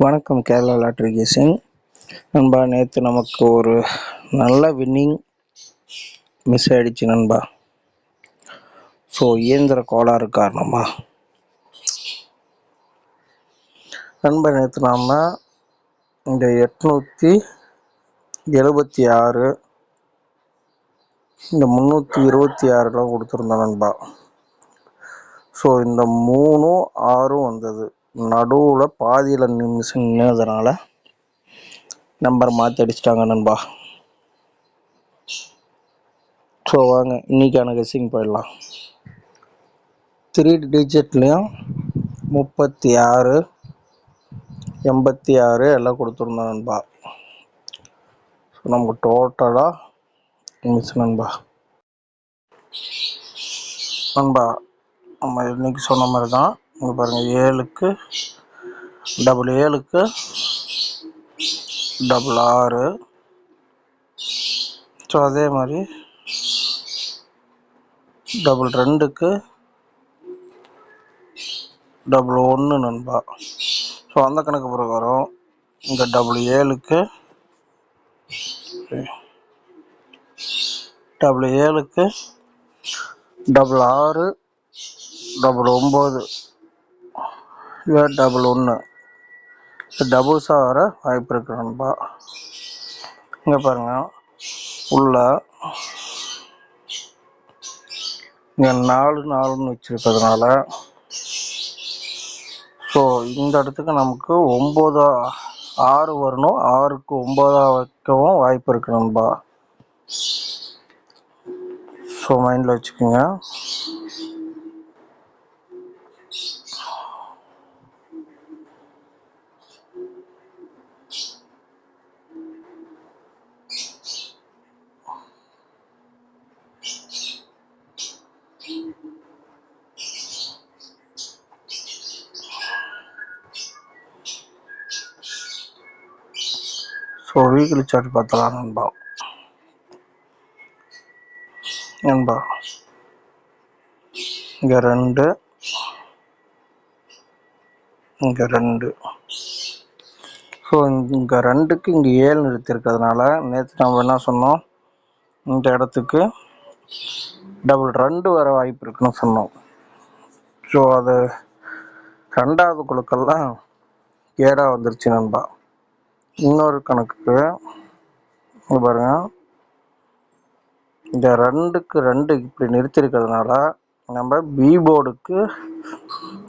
வணக்கம் கேரளா லாட்ரி கேசிங் நண்பா. நேற்று நமக்கு ஒரு நல்ல வின்னிங் மிஸ் ஆயிடுச்சு நண்பா. ஸோ இயந்திர கோளாறு காரணமா நண்பா நேற்று நாம் இந்த 876 இந்த 326 கொடுத்துருந்தோம் நண்பா. ஸோ இந்த 3 6 வந்தது, நடுவில் பாதியில் நின்னதுனால நம்பர் மாற்றி அடிச்சிட்டாங்க நண்பா. ஸோ வாங்க இன்னைக்கான கெஸ்ஸிங் போயிடலாம். 3 டிஜிட்லேயும் 36 86 எல்லாம் கொடுத்துருந்தோம் நண்பா. ஸோ நமக்கு டோட்டலாக மிஸ் நண்பா. நம்ம இன்னைக்கு சொன்ன மாதிரி தான். இங்கே பாருங்கள், 7க்கு 7க்கு 6. ஸோ அதே மாதிரி 2க்கு 1 நண்பா. ஸோ அந்த கணக்கு பிரகாரம் இந்த 7க்கு 6 6 9 இல்லை 1 டபுள்ஸாக வர வாய்ப்பு இருக்கு நண்பா. இங்கே பாருங்க, உள்ள இங்கே 4 4ன்னு வச்சிருக்கிறதுனால ஸோ இந்த இடத்துக்கு நமக்கு 9 6 வரணும், 6க்கு 9 வைக்கவும் வாய்ப்பு இருக்கு நண்பா. ஸோ மைண்டில் வச்சுக்கோங்க. ஸோ வீக்லி சார்ட் பார்த்தலாம் நண்பா. இங்கே 2 இங்கே 2. ஸோ இங்கே 2க்கு இங்கே 7 நிறுத்திருக்கிறதுனால நேற்று நம்ம என்ன சொன்னோம், இந்த இடத்துக்கு 2 வர வாய்ப்பு இருக்குன்னு சொன்னோம். ஸோ அது 2வது குழுக்கள்லாம் 7 வந்துருச்சு நண்பா. இன்னொரு கணக்குக்கு பாருங்க, இந்த 2க்கு 2 இப்படி நிறுத்திருக்கிறதுனால நம்ம பி போர்டுக்கு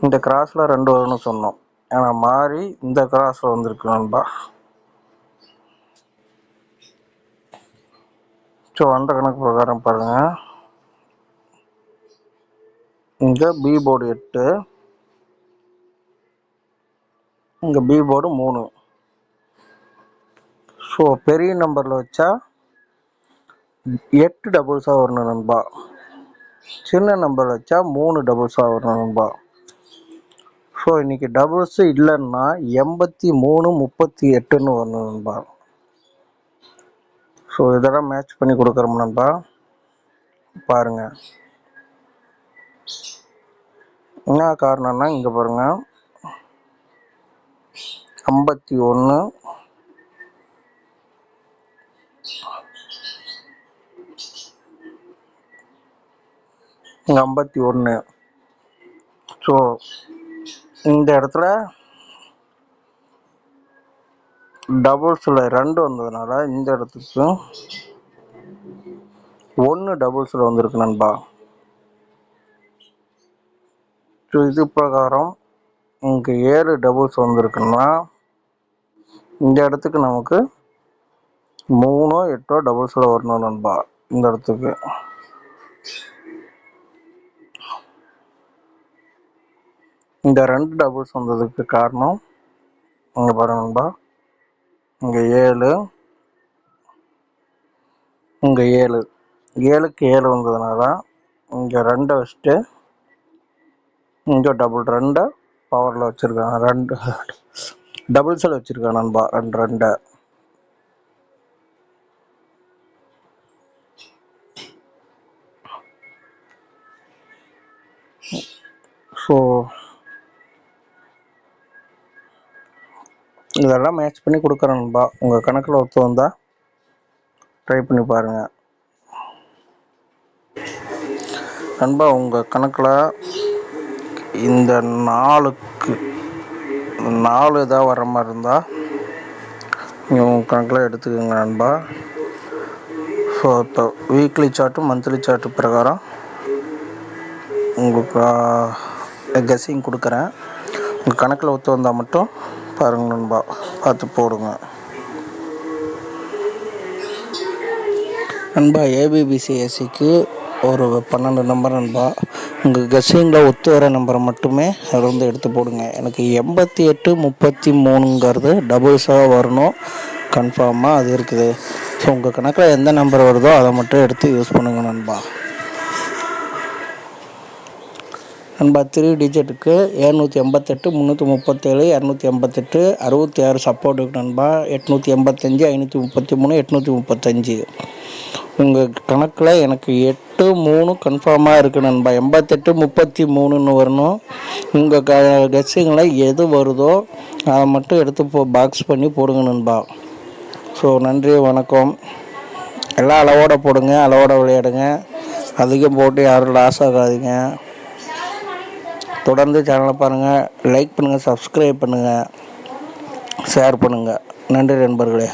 இந்த கிராஸ்ல 2 வரும்னு சொன்னோம். ஆனால் மாறி இந்த கிராஸ்ல வந்திருக்கு நண்பா. ஸோ அந்த கணக்கு பிரகாரம் பாருங்க, இங்க பி போர்டு 8, இங்க பி போர்டு 3. ஸோ பெரிய நம்பர்ல வச்சா 8 டபுள்ஸா வரணும் நண்பா. சின்ன நம்பர் வச்சா 3 டபுள்ஸா வரணும் நண்பா. ஸோ இன்னைக்கு டபுள்ஸ் இல்லைன்னா 83 38ன்னு வரணும் நண்பா. ஸோ இதெல்லாம் மேட்ச் பண்ணி கொடுக்குறோம் நண்பா. பாருங்க என்ன காரணம்னா, இங்க பாருங்க 51 இங்க 51. ஸோ இந்த இடத்துல டபுள்ஸ்ல 2 வந்ததுனால இந்த இடத்துக்கு 1 டபுள்ஸ்ல வந்திருக்கு நண்பா. ஸோ இது பிரகாரம் இங்கே 7 டபுள்ஸ் வந்திருக்குன்னா இந்த இடத்துக்கு நமக்கு 3 8 டபுள்ஸ்ல வரணும் நண்பா. இந்த இடத்துக்கு இந்த 2 டபுள்ஸ் வந்ததுக்கு காரணம் இங்க பாருங்க நண்பா, இங்க 7 இங்க 7 7க்கு 7 வந்ததுனால இங்க 2 வச்சுட்டு இங்க டபுள் 2 பவர்ல வச்சிருக்காங்க, 2 டபுள்ஸ்ல வச்சிருக்காங்க நண்பா. 2 2. ஸோ இதெல்லாம் மேட்ச் பண்ணி கொடுக்குறேன் நண்பா. உங்கள் கணக்கில் ஒத்து வந்தால் ட்ரை பண்ணி பாருங்கள் நண்பா. உங்கள் கணக்கில் இந்த 4க்கு 4 ஏதாவது வர மாதிரி இருந்தால் நீங்கள் உங்கள் கணக்கில் எடுத்துக்கோங்க நண்பா. ஸோ இப்போ வீக்லி சார்ட்டு மந்த்லி சார்ட்டு பிரகாரம் உங்களுக்கு கெஸ்ஸிங் கொடுக்குறேன். உங்கள் கணக்கில் ஒத்து வந்தால் மட்டும் பாருங்கள் நண்பா, பார்த்து போடுங்க நண்பா. ஏபிபிசிஎஸ்சிக்கு ஒரு 12 நம்பர் நண்பா. உங்கள் கெஸ்ஸிங்கில் ஒத்து வர நம்பரை மட்டுமே அதில் வந்து எடுத்து போடுங்க. எனக்கு 88 33ங்கிறது டபுள்ஸாக வரணும், கன்ஃபார்மாக அது இருக்குது. ஸோ உங்கள் கணக்கில் எந்த நம்பர் வருதோ அதை மட்டும் எடுத்து யூஸ் பண்ணுங்கள் நண்பா. நண்பா 3 டிஜிட்டுக்கு 788 337 288 66 சப்போர்ட் இருக்கு நண்பா. 885 533 835. உங்கள் கணக்கில் எனக்கு 8 3 கன்ஃபார்மாக இருக்குது நண்பா. 88 33ன்னு வரணும். உங்கள் கெஸ்ஸிங்கில் எது வருதோ அதை மட்டும் எடுத்து பாக்ஸ் பண்ணி போடுங்க நண்பா. ஸோ நன்றி, வணக்கம். எல்லாம் அளவோட போடுங்க, அளவோட விளையாடுங்க. அதிகம் போட்டு யாரும் லாஸ் ஆகாதீங்க. தொடர்ந்து சேனலை பாருங்கள், லைக் பண்ணுங்கள், சப்ஸ்கிரைப் பண்ணுங்கள், ஷேர் பண்ணுங்கள். நன்றி நண்பர்களே.